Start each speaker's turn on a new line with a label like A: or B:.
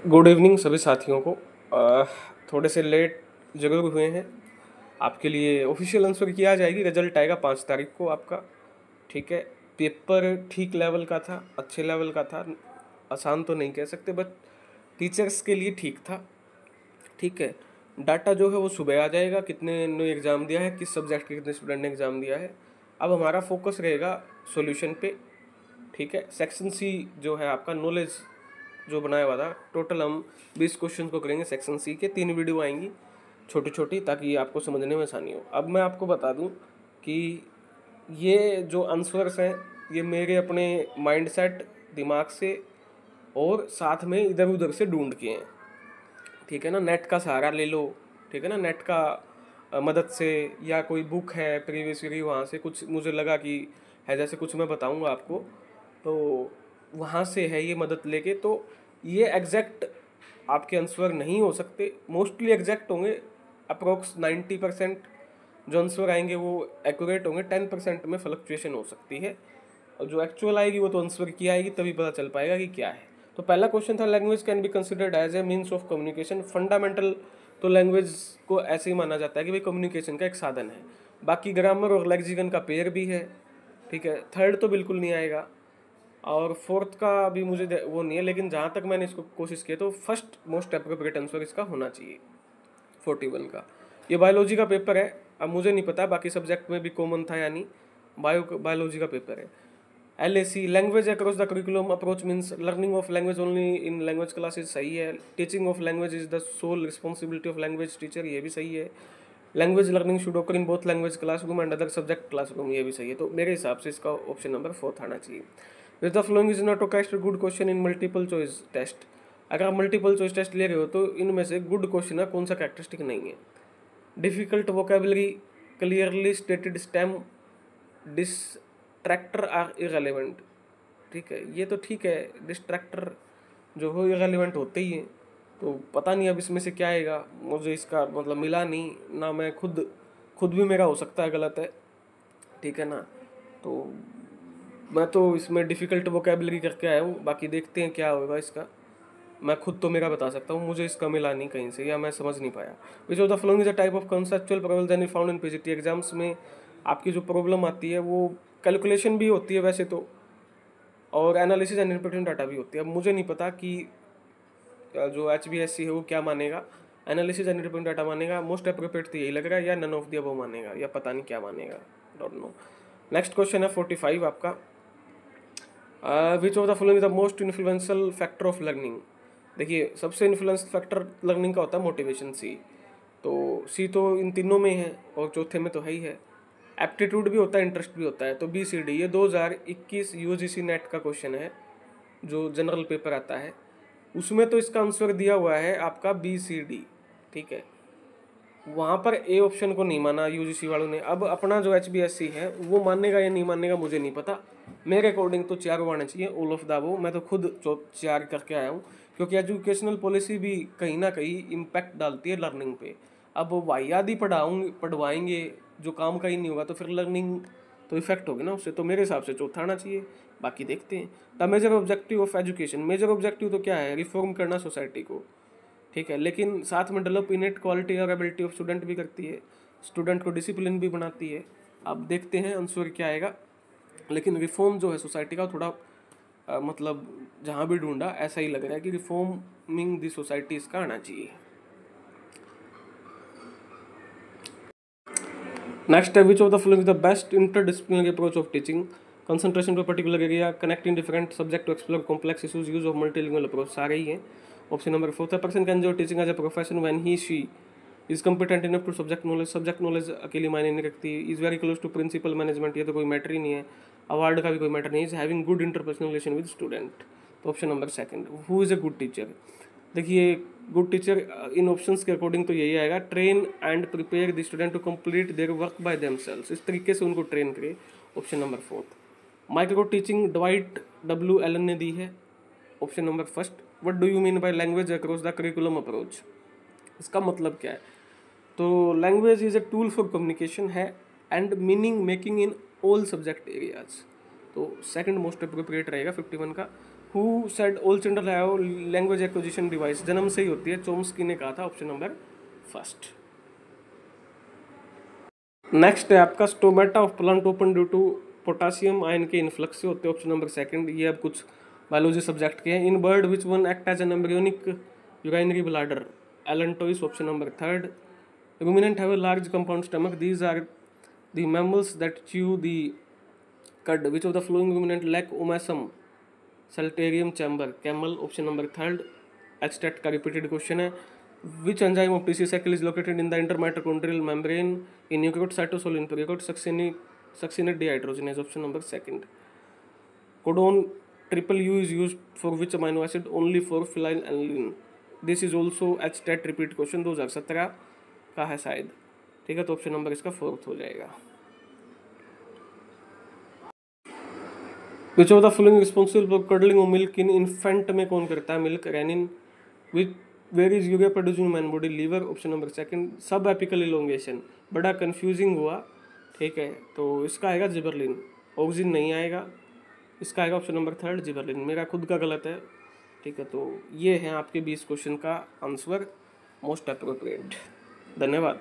A: Good evening सभी साथियों को। थोड़े से लेट जरूर हुए हैं। आपके लिए ऑफिशियल आंसर किया जाएगी, रिजल्ट आएगा 5 तारीख को आपका। ठीक है, पेपर ठीक लेवल का था, अच्छे लेवल का था, आसान तो नहीं कह सकते बट टीचर्स के लिए ठीक था। ठीक है, डाटा जो है वो सुबह आ जाएगा, कितने ने एग्ज़ाम दिया है, किस सब्जेक्ट के कितने स्टूडेंट ने एग्ज़ाम दिया है। अब हमारा फोकस रहेगा सॉल्यूशन पे। ठीक है, सेक्शन सी जो है आपका नॉलेज जो बनाया हुआ था, टोटल हम 20 क्वेश्चन को करेंगे सेक्शन सी के। 3 वीडियो आएंगी छोटी छोटी, ताकि आपको समझने में आसानी हो। अब मैं आपको बता दूं कि ये जो आंसर्स हैं ये मेरे अपने माइंडसेट दिमाग से और साथ में इधर उधर से ढूंढ के हैं। ठीक है ना, नेट का सहारा ले लो। ठीक है ना, नेट का मदद से, या कोई बुक है प्रीवियस ईयर वहाँ से कुछ मुझे लगा कि है, जैसे कुछ मैं बताऊँगा आपको, तो वहाँ से है ये मदद लेके। तो ये एग्जैक्ट आपके आंसर नहीं हो सकते, मोस्टली एग्जैक्ट होंगे। अप्रोक्स 90% जो आंसर आएंगे वो एक्यूरेट होंगे, 10% में फ्लक्चुएशन हो सकती है। और जो एक्चुअल आएगी वो तो आंसर की आएगी, तभी पता चल पाएगा कि क्या है। तो पहला क्वेश्चन था, language can be considered as a means of communication. Fundamental तो लैंग्वेज को ऐसे ही माना जाता है कि भाई कम्युनिकेशन का एक साधन है। बाकी ग्रामर और लेक्सिकन का पेयर भी है। ठीक है, थर्ड तो बिल्कुल नहीं आएगा, और फोर्थ का भी मुझे वो नहीं है, लेकिन जहाँ तक मैंने इसको कोशिश की तो फर्स्ट मोस्ट अप्रोप्रिएट आंसर इसका होना चाहिए 41 का। ये बायोलॉजी का पेपर है, अब मुझे नहीं पता बाकी सब्जेक्ट में भी कॉमन था या नहीं। बायोलॉजी का पेपर है। LAC language across the curriculum approach means learning of language only in language classes, सही है। Teaching of language is the sole responsibility of language teacher, ये भी सही है। Language learning should occur in both language classroom and other subject classroom, ये भी सही है। तो मेरे हिसाब से इसका ऑप्शन नंबर 4 आना चाहिए। Which the following is not ओकेस्ट good question in multiple choice test. अगर आप मल्टीपल चॉइस टेस्ट ले रहे हो तो इनमें से गुड क्वेश्चन है कौन सा कैरेक्टरिस्टिक नहीं है। Difficult vocabulary, clearly stated stem, distractor are irrelevant. ठीक है, ये तो ठीक है, डिस्ट्रैक्टर जो हो इरेलीवेंट होते ही हैं। तो पता नहीं अब इसमें से क्या आएगा, मुझे इसका मतलब मिला नहीं ना, मैं खुद भी मेरा हो सकता है गलत है। ठीक है ना, तो मैं तो इसमें डिफ़िकल्ट वोकेबलरी करके आया हूँ, बाकी देखते हैं क्या होगा इसका। मैं खुद तो मेरा बता सकता हूँ, मुझे इसका मिला नहीं कहीं से, या मैं समझ नहीं पाया। विच of the following is a type of conceptual problem that is found in PGT exams में। आपकी जो प्रॉब्लम आती है वो कैलकुलेशन भी होती है वैसे तो, और एनालिसिस एंड इंटरप्रिटेशन डाटा भी होती है। अब मुझे नहीं पता कि जो HBSC है वो क्या मानेगा, एनालिसिस एंड इंटरप्रिटेशन डाटा मानेगा, मोस्ट अप्रोप्रिएट तो यही लग रहा है, या नन ऑफ द अबव मानेगा, या पता नहीं क्या मानेगा, डोंट नो। नेक्स्ट क्वेश्चन है 45 आपका। विच of the following is the most influential factor of learning. देखिए, सबसे इन्फ्लुएंस फैक्टर लर्निंग का होता है मोटिवेशन, सी। तो सी तो इन तीनों में है और चौथे में तो है ही है। एप्टीट्यूड भी होता है, इंटरेस्ट भी होता है। तो BCD ये 2021 UGC नेट का क्वेश्चन है, जो जनरल पेपर आता है, उसमें तो इसका आंसर दिया हुआ है आपका BCD। ठीक है, वहाँ पर ए ऑप्शन को नहीं माना UGC वालों ने। अब अपना जो HBSC है वो मानेगा या नहीं मानेगा मुझे नहीं पता। मेरे अकॉर्डिंग तो 4 आने चाहिए, ऑल ऑफ द अबव। मैं तो खुद 4 करके आया हूँ, क्योंकि एजुकेशनल पॉलिसी भी कहीं ना कहीं इम्पैक्ट डालती है लर्निंग पे। अब वाहियात ही पढ़वाएंगे जो काम का ही नहीं होगा, तो फिर लर्निंग तो इफेक्ट होगी ना उससे। तो मेरे हिसाब से चौथा आना चाहिए, बाकी देखते हैं। The major objective of education, major objective तो क्या है, रिफॉर्म करना सोसाइटी को। ठीक है, लेकिन साथ में डेवलप इनेट क्वालिटी और एबिलिटी ऑफ स्टूडेंट भी करती है, स्टूडेंट को डिसिप्लिन भी बनाती है। अब देखते हैं आंसर क्या आएगा। लेकिन रिफॉर्म जो है सोसाइटी का थोड़ा मतलब जहाँ भी ढूंढा ऐसा ही लग रहा है कि रिफॉर्मिंग दी सोसाइटी इसका आना चाहिए। नेक्स्ट है, which of the following the best interdisciplinary approach of teaching. Concentration to particular area, connecting different subject to explore complex issues, use of multilingual approach, सारे ही हैं। ऑप्शन नंबर 4 है, person can enjoy teaching as a profession when he she is competent enough to subject knowledge. Subject knowledge अकेली मायने नहीं रखती। Is very close to principal management, ये तो कोई मैटर ही नहीं है। अवार्ड का भी कोई मैटर नहीं। Is having good interpersonal relation with student, तो option number 2। Who is a good teacher. देखिए, गुड टीचर इन ऑप्शंस के अकॉर्डिंग तो यही आएगा, train and prepare the student to complete their work by themselves, इस तरीके से उनको ट्रेन करे, option number 4। Micro teaching dwight W Allen ने दी है, option number 1। What do you mean by language across the curriculum approach, इसका मतलब क्या है। तो language is a tool for communication है and meaning making in all subject areas, तो सेकंड मोस्ट अप्रोप्रिएट रहेगा 51 का। Who said all children have language acquisition device, जन्म से ही होती है, चोम्स्की ने कहा था, ऑप्शन नंबर फर्स्ट। नेक्स्ट है आपका stomata of plant open due to potassium ion के इन्फ्लक्स से होते हैं, ऑप्शन नंबर सेकंड। ये अब कुछ बायोलॉजी सब्जेक्ट के हैं। In bird which one act as an embryonic urinary bladder, allantois, option number third. Ruminant have a large compound stomach, these are the mammals that chew the cud, which of the following ruminant lack omasum सल्टेरियम chamber, camel, option number third. HTET का repeated question है। Which enzyme of TC cycle is located in the intermitochondrial membrane in eukaryote, cytosol, in prokaryote, succinate dehydrogenase, option number second. Codon triple U is used for which amino acid, only for phenylalanine, this is also HTET repeat question 2017 का है शायद, ठीक है, तो option number इसका fourth हो जाएगा। Which of the following responsible for curdling of milk in infant, में कौन करता है milk, rennin. Which where is urea produce in man body, liver, option number second. Sub apical elongation, बड़ा confusing हुआ, ठीक है, तो इसका आएगा जिबरलिन, ऑक्सिन नहीं आएगा, इसका आएगा ऑप्शन नंबर थर्ड जिबरलिन, मेरा खुद का गलत है, ठीक है। तो ये है आपके 20 क्वेश्चन का आंसर, मोस्ट अप्रोप्रिएट। धन्यवाद।